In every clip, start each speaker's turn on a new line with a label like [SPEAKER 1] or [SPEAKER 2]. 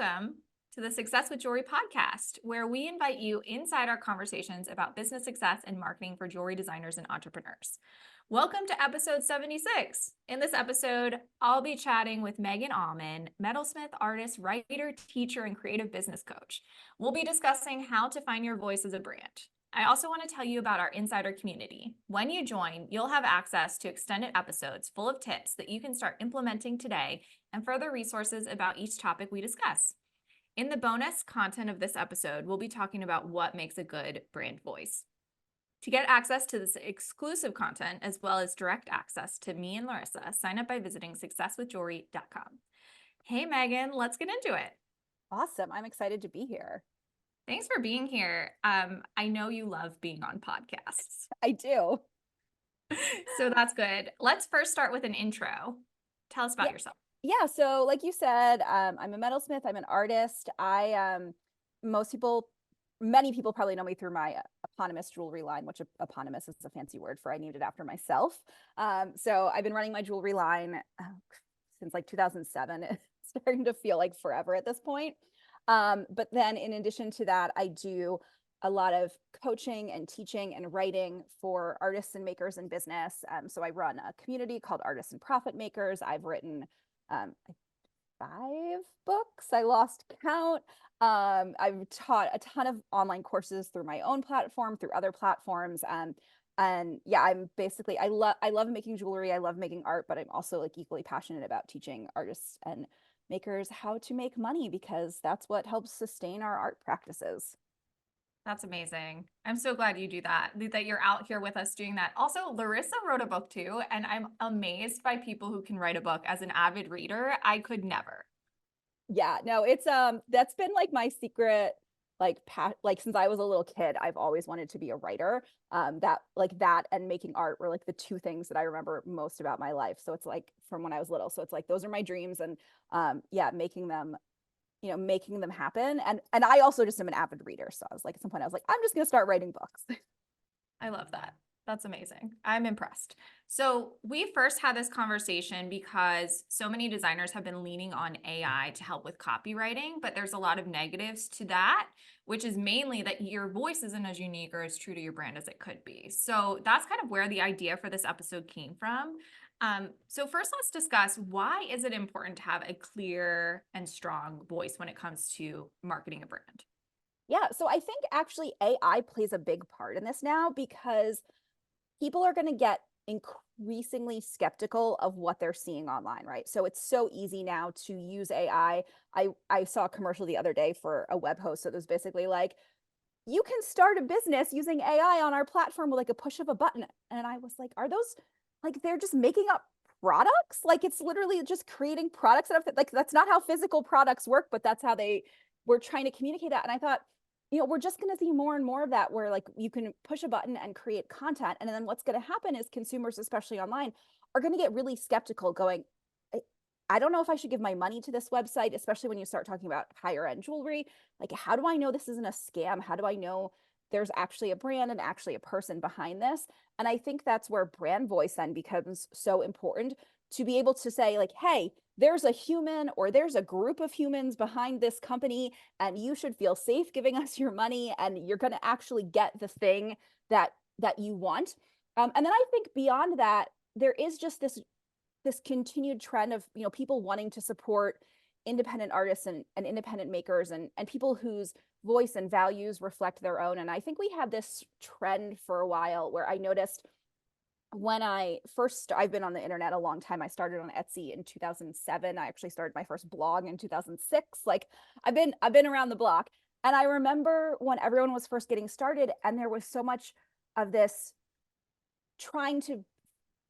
[SPEAKER 1] welcome to the Success with Jewelry podcast, where we invite you inside our conversations about business success and marketing for jewelry designers and entrepreneurs. Welcome to episode 76. In this episode, I'll be chatting with Megan Auman, metalsmith, artist, writer, teacher, and creative business coach. We'll be discussing how to find your voice as a brand. I also want to tell you about our insider community. When you join, you'll have access to extended episodes full of tips that you can start implementing today and further resources about each topic we discuss. In the bonus content of this episode, we'll be talking about what makes a good brand voice. To get access to this exclusive content, as well as direct access to me and Larissa, sign up by visiting successwithjewelry.com. Hey, Megan, let's get into it.
[SPEAKER 2] Awesome. I'm excited to be here.
[SPEAKER 1] Thanks for being here. I know you love being on podcasts.
[SPEAKER 2] I do.
[SPEAKER 1] So that's good. Let's first start with an intro. Tell us about yourself.
[SPEAKER 2] Yeah. So like you said, I'm a metalsmith. I'm an artist. Many people probably know me through my eponymous jewelry line, which eponymous is a fancy word for I named it after myself. So I've been running my jewelry line since like 2007. It's starting to feel like forever at this point. But then in addition to that, I do a lot of coaching and teaching and writing for artists and makers in business. So I run a community called Artists and Profit Makers. I've written 5 books. I lost count. I've taught a ton of online courses through my own platform, through other platforms. And yeah, I love making jewelry. I love making art, but I'm also like equally passionate about teaching artists and makers how to make money, because that's what helps sustain our art practices.
[SPEAKER 1] That's amazing. I'm so glad you do that you're out here with us doing that. Also, Larissa wrote a book too, and I'm amazed by people who can write a book. As an avid reader, I could never.
[SPEAKER 2] Yeah, no, it's that's been like my secret, like since I was a little kid, I've always wanted to be a writer. That and making art were like the two things that I remember most about my life. So it's like from when I was little. So it's like those are my dreams, and yeah, making them happen. And I also just am an avid reader. So I was like, at some point I was like, I'm just gonna start writing books.
[SPEAKER 1] I love that. That's amazing. I'm impressed. So we first had this conversation because so many designers have been leaning on AI to help with copywriting, but there's a lot of negatives to that, which is mainly that your voice isn't as unique or as true to your brand as it could be. So that's kind of where the idea for this episode came from. So first, let's discuss, why is it important to have a clear and strong voice when it comes to marketing a brand?
[SPEAKER 2] Yeah, so I think actually AI plays a big part in this now, because people are going to get increasingly skeptical of what they're seeing online, right? So it's so easy now to use AI. I saw a commercial the other day for a web host that was basically like, you can start a business using AI on our platform with like a push of a button. And I was like, are those like, they're just making up products? Like, it's literally just creating products that like, that's not how physical products work, but that's how they were trying to communicate that. And I thought, we're just going to see more and more of that, where like you can push a button and create content. And then what's going to happen is consumers, especially online, are going to get really skeptical, going, I don't know if I should give my money to this website, especially when you start talking about higher end jewelry. Like, how do I know this isn't a scam? How do I know there's actually a brand and actually a person behind this? And I think that's where brand voice then becomes so important, to be able to say like, hey, there's a human or there's a group of humans behind this company, and you should feel safe giving us your money, and you're going to actually get the thing that you want. And then I think beyond that, there is just this continued trend of people wanting to support independent artists and independent makers, and people whose voice and values reflect their own. And I think we had this trend for a while, where I noticed when I've been on the internet a long time. I started on Etsy in 2007. I actually started my first blog in 2006. Like, I've been around the block. And I remember when everyone was first getting started, and there was so much of this trying to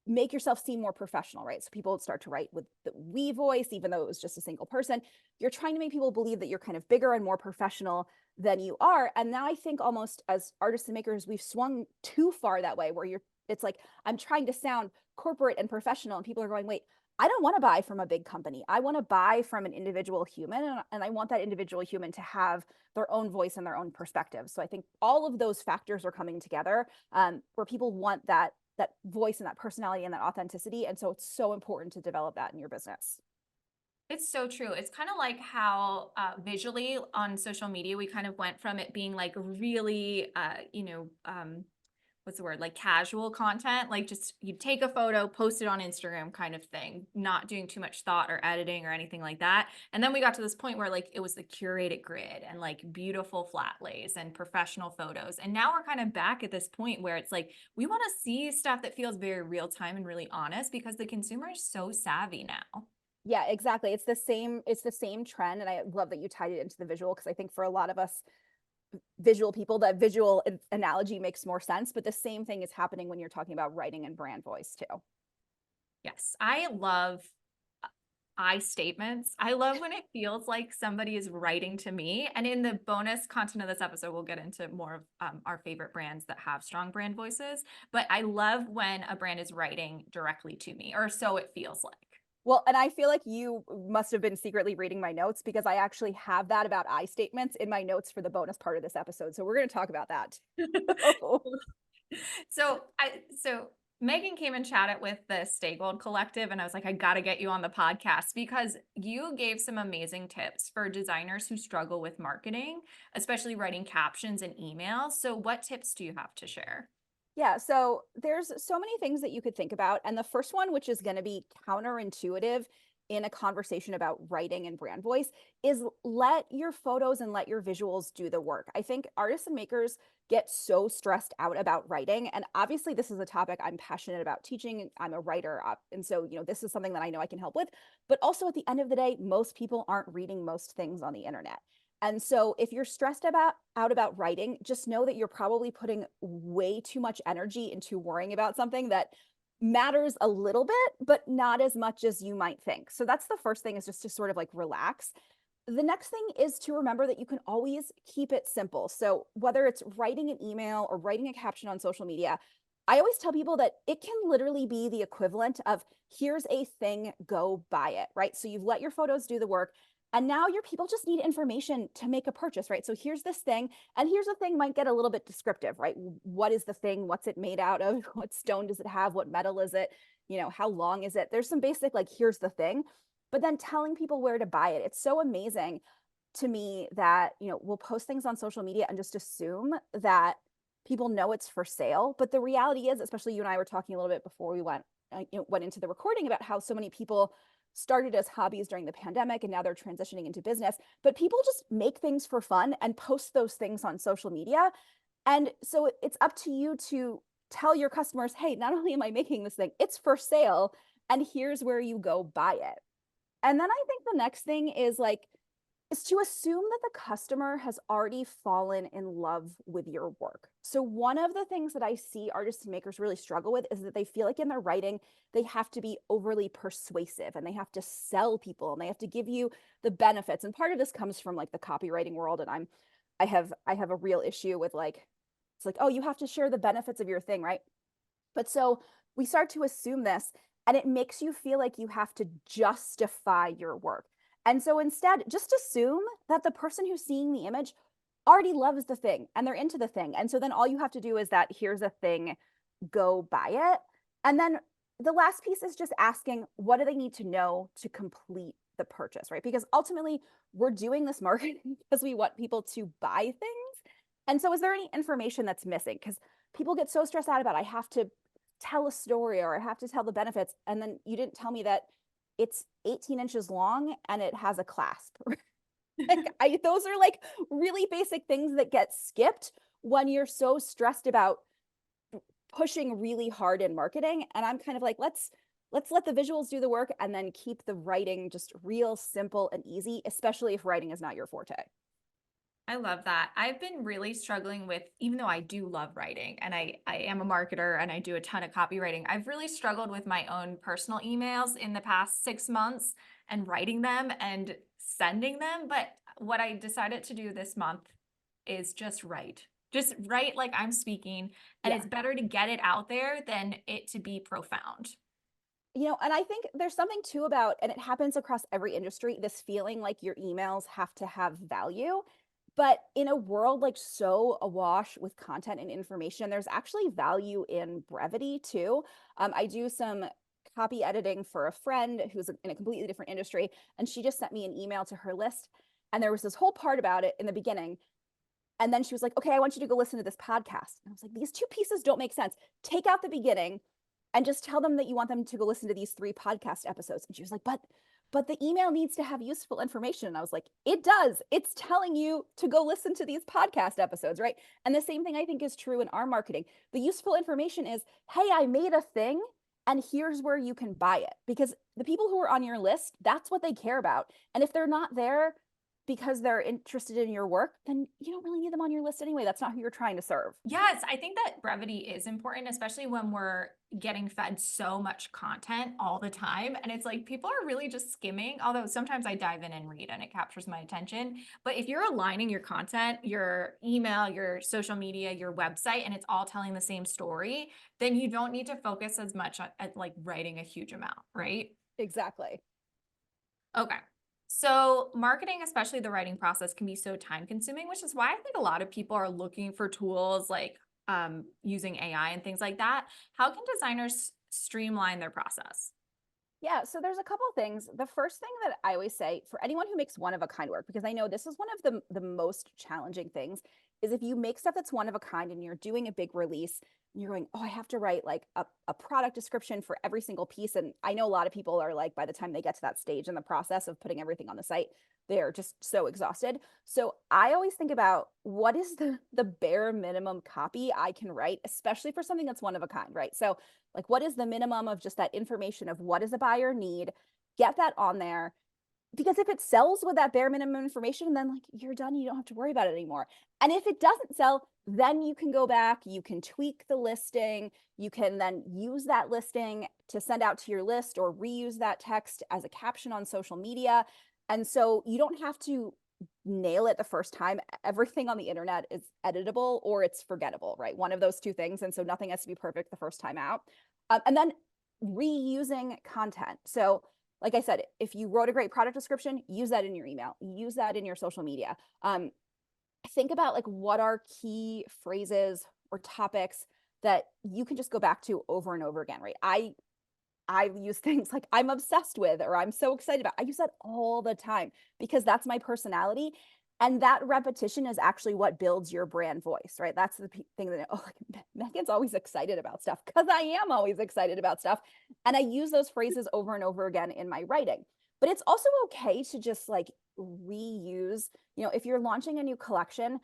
[SPEAKER 2] make yourself seem more professional, right? So people would start to write with the we voice, even though it was just a single person. You're trying to make people believe that you're kind of bigger and more professional than you are. And now I think almost as artists and makers, we've swung too far that way, where it's like, I'm trying to sound corporate and professional, and people are going, wait, I don't want to buy from a big company. I want to buy from an individual human, and I want that individual human to have their own voice and their own perspective. So I think all of those factors are coming together, where people want that voice and that personality and that authenticity. And so it's so important to develop that in your business.
[SPEAKER 1] It's so true. It's kind of like how visually on social media, we kind of went from it being like really, what's the word? Like casual content, like just you take a photo, post it on Instagram kind of thing, not doing too much thought or editing or anything like that. And then we got to this point where like it was the curated grid and like beautiful flat lays and professional photos. And now we're kind of back at this point where it's like we want to see stuff that feels very real time and really honest because the consumer is so savvy now.
[SPEAKER 2] Yeah, exactly. It's the same trend. And I love that you tied it into the visual because I think for a lot of us visual people, that visual analogy makes more sense. But the same thing is happening when you're talking about writing and brand voice too.
[SPEAKER 1] Yes, I love I statements. I love when it feels like somebody is writing to me. And in the bonus content of this episode, we'll get into more of our favorite brands that have strong brand voices. But I love when a brand is writing directly to me, or so it feels like.
[SPEAKER 2] Well, and I feel like you must have been secretly reading my notes because I actually have that about I statements in my notes for the bonus part of this episode. So we're going to talk about that.
[SPEAKER 1] So Megan came and chatted with the Stay Gold Collective, and I was like, I got to get you on the podcast because you gave some amazing tips for designers who struggle with marketing, especially writing captions and emails. So, what tips do you have to share?
[SPEAKER 2] Yeah, so there's so many things that you could think about. And the first one, which is going to be counterintuitive in a conversation about writing and brand voice, is let your photos and let your visuals do the work. I think artists and makers get so stressed out about writing. And obviously, this is a topic I'm passionate about teaching. I'm a writer. And so, this is something that I know I can help with. But also, at the end of the day, most people aren't reading most things on the internet. And so if you're stressed out about writing, just know that you're probably putting way too much energy into worrying about something that matters a little bit, but not as much as you might think. So that's the first thing, is just to sort of like relax. The next thing is to remember that you can always keep it simple. So whether it's writing an email or writing a caption on social media, I always tell people that it can literally be the equivalent of here's a thing, go buy it, right? So you've let your photos do the work. And now your people just need information to make a purchase, right? So here's this thing, and here's the thing might get a little bit descriptive, right? What is the thing? What's it made out of? What stone does it have? What metal is it? How long is it? There's some basic, like, here's the thing, but then telling people where to buy it. It's so amazing to me that, we'll post things on social media and just assume that people know it's for sale. But the reality is, especially you and I were talking a little bit before we went into the recording about how so many people started as hobbies during the pandemic and now they're transitioning into business. But people just make things for fun and post those things on social media. And so it's up to you to tell your customers, hey, not only am I making this thing, it's for sale, and here's where you go buy it. And then I think the next thing is to assume that the customer has already fallen in love with your work. So one of the things that I see artists and makers really struggle with is that they feel like in their writing, they have to be overly persuasive and they have to sell people and they have to give you the benefits. And part of this comes from like the copywriting world. And I have a real issue with like, it's like, oh, you have to share the benefits of your thing, right? But so we start to assume this, and it makes you feel like you have to justify your work. And so instead, just assume that the person who's seeing the image already loves the thing and they're into the thing. And so then all you have to do is that here's a thing, go buy it. And then the last piece is just asking, what do they need to know to complete the purchase, right? Because ultimately, we're doing this marketing because we want people to buy things. And so, is there any information that's missing? Because people get so stressed out about, I have to tell a story or I have to tell the benefits. And then you didn't tell me that it's 18 inches long and it has a clasp. Those are like really basic things that get skipped when you're so stressed about pushing really hard in marketing. And I'm kind of like, let's let the visuals do the work and then keep the writing just real simple and easy, especially if writing is not your forte.
[SPEAKER 1] I love that. I've been really struggling with, even though I do love writing and I am a marketer and I do a ton of copywriting, I've really struggled with my own personal emails in the past 6 months and writing them and sending them. But what I decided to do this month is just write. Just write like I'm speaking. And
[SPEAKER 2] Yeah.
[SPEAKER 1] it's better to get it out there than it to be profound.
[SPEAKER 2] And I think there's something too about, and it happens across every industry, this feeling like your emails have to have value. But in a world like so awash with content and information, there's actually value in brevity too. I do some copy editing for a friend who's in a completely different industry. And she just sent me an email to her list. And there was this whole part about it in the beginning. And then she was like, okay, I want you to go listen to this podcast. And I was like, these two pieces don't make sense. Take out the beginning and just tell them that you want them to go listen to these 3 podcast episodes. And she was like, but the email needs to have useful information. And I was like, it does. It's telling you to go listen to these podcast episodes, right? And the same thing I think is true in our marketing. The useful information is, hey, I made a thing and here's where you can buy it. Because the people who are on your list, that's what they care about. And if they're not there because they're interested in your work, then you don't really need them on your list anyway. That's not who you're trying to serve.
[SPEAKER 1] Yes, I think that brevity is important, especially when we're getting fed so much content all the time. And it's like people are really just skimming, although sometimes I dive in and read and it captures my attention. But if you're aligning your content, your email, your social media, your website, and it's all telling the same story, then you don't need to focus as much on at like writing a huge amount, right?
[SPEAKER 2] Exactly.
[SPEAKER 1] Okay. So marketing, especially the writing process, can be so time consuming, which is why I think a lot of people are looking for tools like using AI and things like that. How can designers streamline their process?
[SPEAKER 2] Yeah, so there's a couple things. The first thing that I always say for anyone who makes one of a kind work, because I know this is one of the most challenging things, is if you make stuff that's one of a kind and you're doing a big release and you're going, oh, I have to write like a product description for every single piece. And I know a lot of people are like, by the time they get to that stage in the process of putting everything on the site, they're just so exhausted. So I always think about what is the bare minimum copy I can write, especially for something that's one of a kind, right? So like, what is the minimum of just that information of what does a buyer need? Get that on there. Because if it sells with that bare minimum information, then like you're done. You don't have to worry about it anymore. And if it doesn't sell, then you can go back, you can tweak the listing, you can then use that listing to send out to your list or reuse that text as a caption on social media. And so you don't have to nail it the first time. Everything on the internet is editable or it's forgettable, right? One of those two things. And so nothing has to be perfect the first time out. And then reusing content. So like I said, if you wrote a great product description, use that in your email, use that in your social media. Think about like what are key phrases or topics that you can just go back to over and over again, right? I use things like I'm obsessed with or I'm so excited about. I use that all the time because that's my personality. And that repetition is actually what builds your brand voice, right? That's the thing that, oh, like, Megan's always excited about stuff because I am always excited about stuff. And I use those phrases over and over again in my writing. But it's also okay to just like reuse, if you're launching a new collection,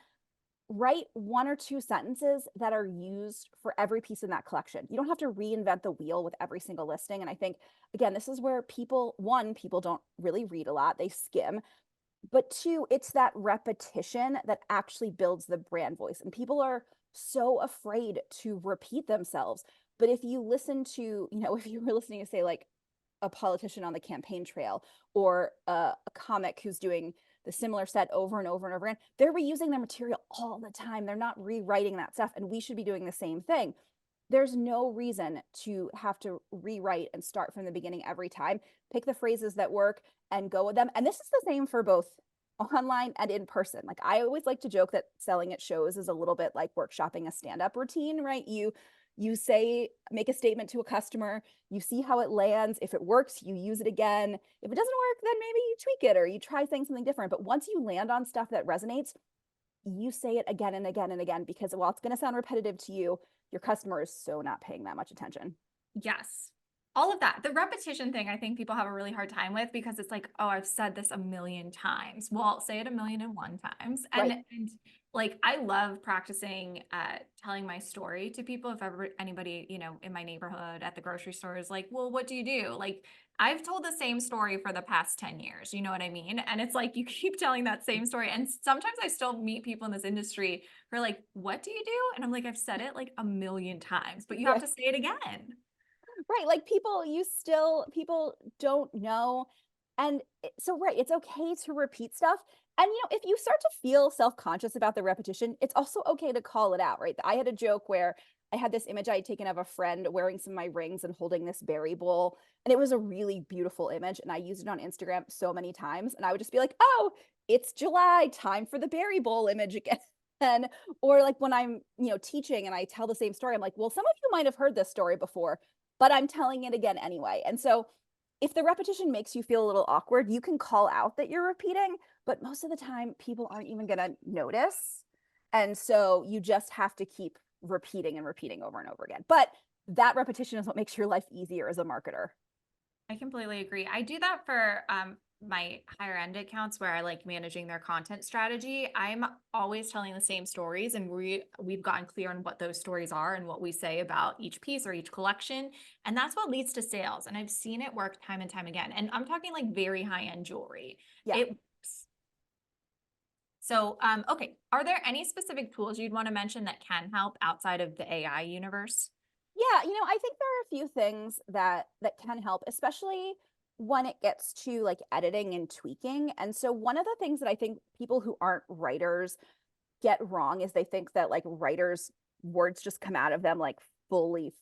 [SPEAKER 2] write 1 or 2 sentences that are used for every piece in that collection. You don't have to reinvent the wheel with every single listing. And I think, again, this is where people don't really read a lot, they skim. But 2, it's that repetition that actually builds the brand voice. And people are so afraid to repeat themselves. But if you listen to, if you were listening to, say, like a politician on the campaign trail or a comic who's doing the similar set over and over and over again, they're reusing their material all the time. They're not rewriting that stuff. And we should be doing the same thing. There's no reason to have to rewrite and start from the beginning every time. Pick the phrases that work and go with them. And this is the same for both online and in person. Like I always like to joke that selling at shows is a little bit like workshopping a stand-up routine, right? You say, make a statement to a customer, you see how it lands. If it works, you use it again. If it doesn't work, then maybe you tweak it or you try saying something different. But once you land on stuff that resonates, you say it again and again and again, because while it's going to sound repetitive to you, your customer is so not paying that much attention.
[SPEAKER 1] Yes. All of that. The repetition thing, I think people have a really hard time with because it's like, oh, I've said this a million times. Well, say it 1,000,001 times.
[SPEAKER 2] Right.
[SPEAKER 1] And like, I love practicing telling my story to people. If ever anybody, in my neighborhood at the grocery store is like, well, what do you do? Like, I've told the same story for the past 10 years. You know what I mean? And it's like, you keep telling that same story. And sometimes I still meet people in this industry who are like, what do you do? And I'm like, I've said it like a million times, but you have
[SPEAKER 2] Right.
[SPEAKER 1] to say it again.
[SPEAKER 2] Right. Like people don't know. And so, right, it's okay to repeat stuff. And, if you start to feel self-conscious about the repetition, it's also okay to call it out, right? I had a joke where I had this image I had taken of a friend wearing some of my rings and holding this berry bowl. And it was a really beautiful image. And I used it on Instagram so many times. And I would just be like, oh, it's July, time for the berry bowl image again. And, or like when I'm, teaching and I tell the same story, I'm like, well, some of you might have heard this story before, but I'm telling it again anyway. And so if the repetition makes you feel a little awkward, you can call out that you're repeating, but most of the time people aren't even going to notice. And so you just have to keep repeating and repeating over and over again. But that repetition is what makes your life easier as a marketer.
[SPEAKER 1] I completely agree. I do that for my higher end accounts where I like managing their content strategy. I'm always telling the same stories, and we've gotten clear on what those stories are and what we say about each piece or each collection, and that's what leads to sales. And I've seen it work time and time again. And I'm talking like very high end jewelry.
[SPEAKER 2] Yeah.
[SPEAKER 1] It works. So, okay, are there any specific tools you'd want to mention that can help outside of the AI universe?
[SPEAKER 2] Yeah, I think there are a few things that can help, especially when it gets to like editing and tweaking. And so one of the things that I think people who aren't writers get wrong is they think that like writers words just come out of them like fully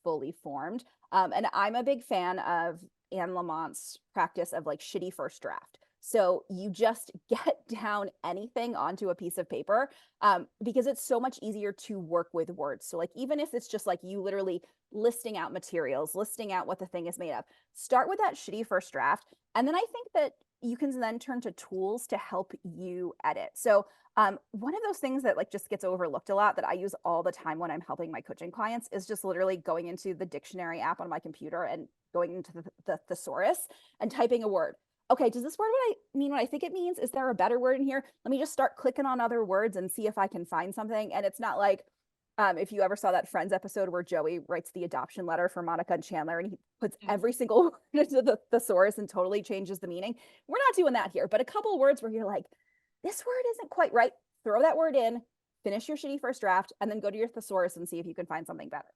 [SPEAKER 2] formed. And I'm a big fan of Anne Lamont's practice of like shitty first draft. So you just get down anything onto a piece of paper, because it's so much easier to work with words. So like even if it's just like you literally listing out materials, listing out what the thing is made of, start with that shitty first draft. And then I think that you can then turn to tools to help you edit. So one of those things that like just gets overlooked a lot that I use all the time when I'm helping my coaching clients is just literally going into the dictionary app on my computer and going into the thesaurus and typing a word. Okay, does this word what I mean what I think it means? Is there a better word in here? Let me just start clicking on other words and see if I can find something. And it's not like if you ever saw that Friends episode where Joey writes the adoption letter for Monica and Chandler and he puts every single word into the thesaurus and totally changes the meaning. We're not doing that here, but a couple words where you're like, this word isn't quite right. Throw that word in, finish your shitty first draft, and then go to your thesaurus and see if you can find something better.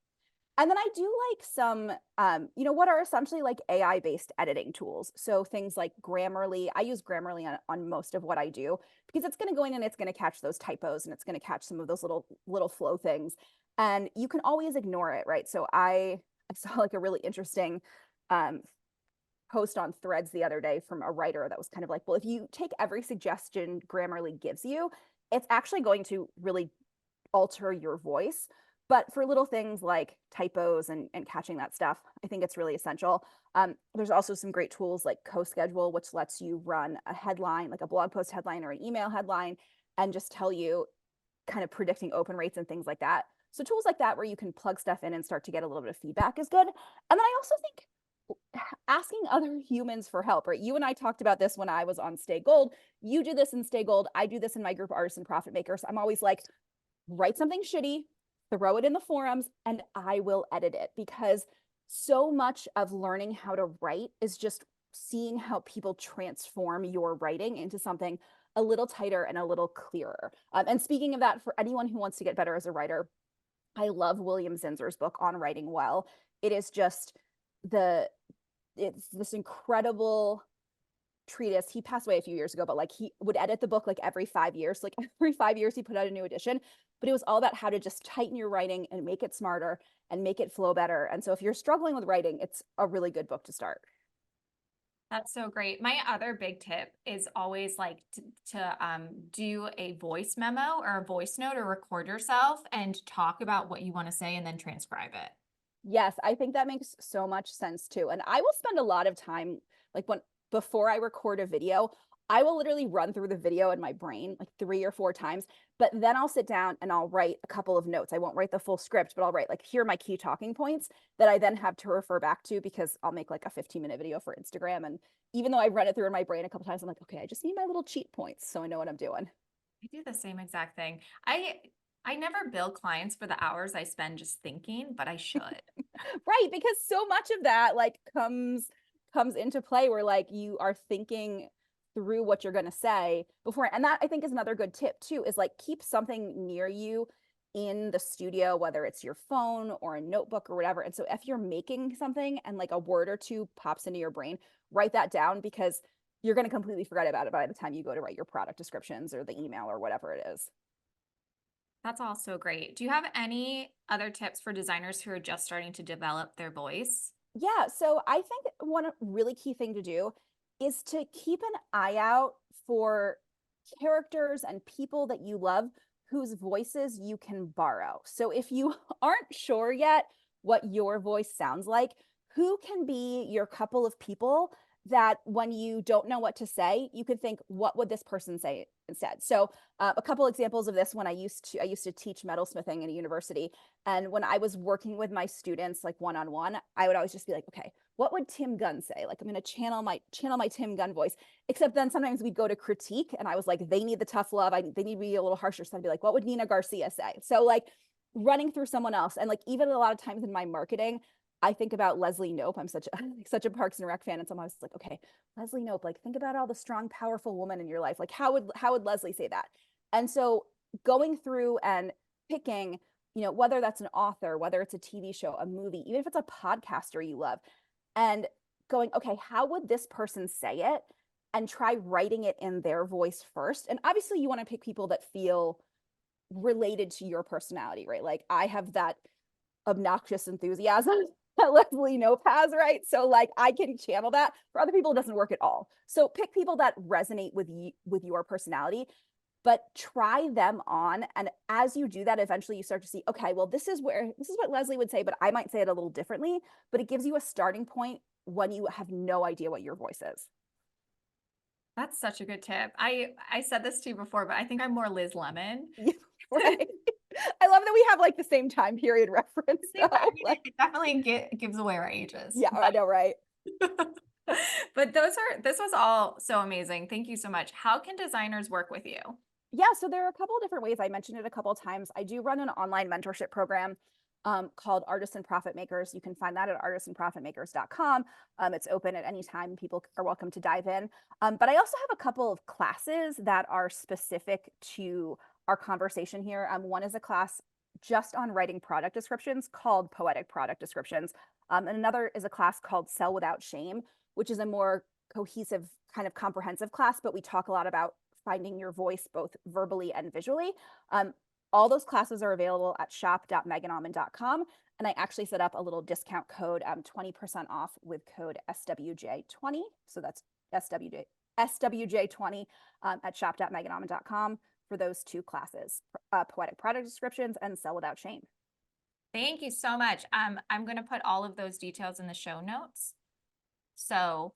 [SPEAKER 2] And then I do like some, what are essentially like AI based editing tools. So things like Grammarly. I use Grammarly on most of what I do because it's going to go in and it's going to catch those typos and it's going to catch some of those little flow things. And you can always ignore it, right? So I saw like a really interesting um, post on Threads the other day from a writer that was kind of like, well, if you take every suggestion Grammarly gives you, it's actually going to really alter your voice. But for little things like typos and catching that stuff, I think it's really essential. There's also some great tools like CoSchedule, which lets you run a headline, like a blog post headline or an email headline, and just tell you kind of predicting open rates and things like that. So tools like that where you can plug stuff in and start to get a little bit of feedback is good. And then I also think asking other humans for help, right? You and I talked about this when I was on Stay Gold. You do this in Stay Gold. I do this in my group Artists and Profit Makers. I'm always like, write something shitty, throw it in the forums, and I will edit it, because so much of learning how to write is just seeing how people transform your writing into something a little tighter and a little clearer. And speaking of that, for anyone who wants to get better as a writer, I love William Zinzer's book on writing well. It is just it's this incredible treatise. He passed away a few years ago, but like he would edit the book like every 5 years. Like every 5 years he put out a new edition. But it was all about how to just tighten your writing and make it smarter and make it flow better. And so if you're struggling with writing, it's a really good book to start.
[SPEAKER 1] That's so great. My other big tip is always like to do a voice memo or a voice note or record yourself and talk about what you want to say and then transcribe it.
[SPEAKER 2] Yes, I think that makes so much sense too. And I will spend a lot of time, like before I record a video, I will literally run through the video in my brain like 3 or 4 times, but then I'll sit down and I'll write a couple of notes. I won't write the full script, but I'll write like, here are my key talking points that I then have to refer back to, because I'll make like a 15-minute video for Instagram. And even though I've run it through in my brain a couple times, I'm like, okay, I just need my little cheat points so I know what I'm doing.
[SPEAKER 1] I do the same exact thing. I never bill clients for the hours I spend just thinking, but I should.
[SPEAKER 2] Right, because so much of that like comes into play where like you are thinking through what you're going to say before. And that I think is another good tip too, is like keep something near you in the studio, whether it's your phone or a notebook or whatever. And so if you're making something and like a word or two pops into your brain, write that down, because you're going to completely forget about it by the time you go to write your product descriptions or the email or whatever it is.
[SPEAKER 1] That's all so great. Do you have any other tips for designers who are just starting to develop their voice?
[SPEAKER 2] Yeah, so I think one really key thing to do is to keep an eye out for characters and people that you love whose voices you can borrow. So if you aren't sure yet what your voice sounds like, who can be your couple of people that when you don't know what to say, you can think, what would this person say instead? So a couple examples of this: when I used to teach metalsmithing in a university, and when I was working with my students like one on one, I would always just be like, okay, what would Tim Gunn say? Like, I'm going to channel my Tim Gunn voice. Except then sometimes we'd go to critique, and I was like, they need the tough love. They need to be a little harsher. So I'd be like, what would Nina Garcia say? So like running through someone else, and like even a lot of times in my marketing, I think about Leslie Knope. I'm such a Parks and Rec fan, and someone was like, okay, Leslie Knope, like think about all the strong, powerful women in your life. Like how would Leslie say that? And so going through and picking, whether that's an author, whether it's a TV show, a movie, even if it's a podcaster you love, and going, okay, how would this person say it? And try writing it in their voice first. And obviously, you want to pick people that feel related to your personality, right? Like I have that obnoxious enthusiasm that Leslie Knope has, right? So like I can channel that. For other people, it doesn't work at all. So pick people that resonate with your personality, but try them on. And as you do that, eventually you start to see, okay, well, this is what Leslie would say, but I might say it a little differently. But it gives you a starting point when you have no idea what your voice is.
[SPEAKER 1] That's such a good tip. I said this to you before, but I think I'm more Liz Lemon.
[SPEAKER 2] Yeah, right. I love that we have like the same time period reference.
[SPEAKER 1] I
[SPEAKER 2] So,
[SPEAKER 1] mean,
[SPEAKER 2] like,
[SPEAKER 1] it definitely gives away our ages.
[SPEAKER 2] yeah, I know, right?
[SPEAKER 1] But this was all so amazing. Thank you so much. How can designers work with you?
[SPEAKER 2] Yeah, so there are a couple of different ways. I mentioned it a couple of times. I do run an online mentorship program called Artists and Profit Makers. You can find that at artistandprofitmakers.com. It's open at any time. People are welcome to dive in. But I also have a couple of classes that are specific to our conversation here. One is a class just on writing product descriptions called Poetic Product Descriptions. And another is a class called Sell Without Shame, which is a more cohesive, kind of comprehensive class, but we talk a lot about finding your voice both verbally and visually. All those classes are available at shop.meganauman.com. And I actually set up a little discount code, 20% off with code SWJ20. So that's SWJ20 at shop.meganauman.com for those two classes, Poetic Product Descriptions and Sell Without Shame.
[SPEAKER 1] Thank you so much. I'm going to put all of those details in the show notes. So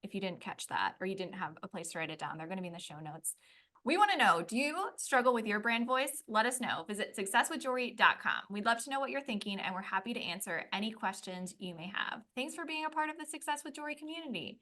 [SPEAKER 1] if you didn't catch that or you didn't have a place to write it down, they're going to be in the show notes. We want to know, do you struggle with your brand voice? Let us know. Visit successwithjewelry.com. We'd love to know what you're thinking, and we're happy to answer any questions you may have. Thanks for being a part of the Success with Jewelry community.